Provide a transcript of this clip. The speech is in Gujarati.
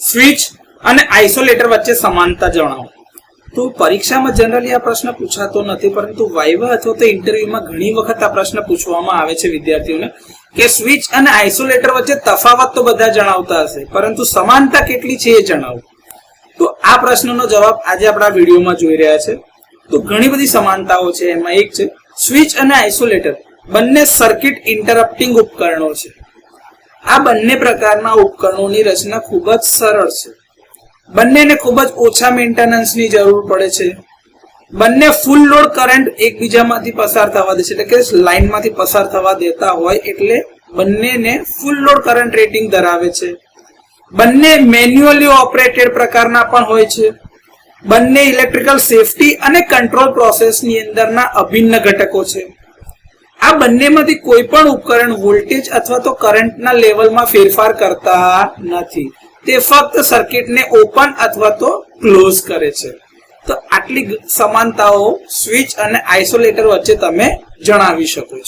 સ્વિચ અને આઇસોલેટર વચ્ચે સમાનતા જણાવો. તો પરીક્ષામાં જનરલી આ પ્રશ્ન પૂછાતો નથી, પરંતુ વાઇવા અથવા તો ઇન્ટરવ્યુમાં ઘણી વખત આ પ્રશ્ન પૂછવામાં આવે છે વિદ્યાર્થીઓને કે સ્વિચ અને આઇસોલેટર વચ્ચે તફાવત તો બધા જણાવતા હશે, પરંતુ સમાનતા કેટલી છે એ જણાવો. તો આ પ્રશ્નનો જવાબ આજે આપણા વિડીયોમાં જોઈ રહ્યા છે. તો ઘણી બધી સમાનતાઓ છે. એમાં એક છે સ્વિચ અને આઇસોલેટર બંને સર્કિટ ઇન્ટરપ્ટિંગ ઉપકરણો છે. આ બંને પ્રકારના ઉપકરણોની રચના ખૂબ જ સરળ છે. બંનેને ખૂબ જ ઓછા મેન્ટેનન્સની જરૂર પડે છે. બંને ફૂલ લોડ કરંટ એકબીજામાંથી પસાર થવા દે છે, એટલે કે લાઇનમાંથી પસાર થવા દેતા હોય એટલે બંનેને ફૂલ લોડ કરંટ રેટિંગ ધરાવે છે. બંને મેન્યુઅલી ઓપરેટેડ પ્રકારના પણ હોય છે. બંને ઇલેક્ટ્રિકલ સેફટી અને કંટ્રોલ પ્રોસેસની અંદરના અભિન્ન ઘટકો છે. આ બંનેમાંથી કોઈ પણ ઉપકરણ વોલ્ટેજ અથવા તો કરંટના લેવલમાં ફેરફાર કરતા નથી. તે ફક્ત સર્કિટને ઓપન અથવા તો ક્લોઝ કરે છે. તો આટલી સમાનતાઓ સ્વિચ અને આઇસોલેટર વચ્ચે તમે જણાવી શકો છો.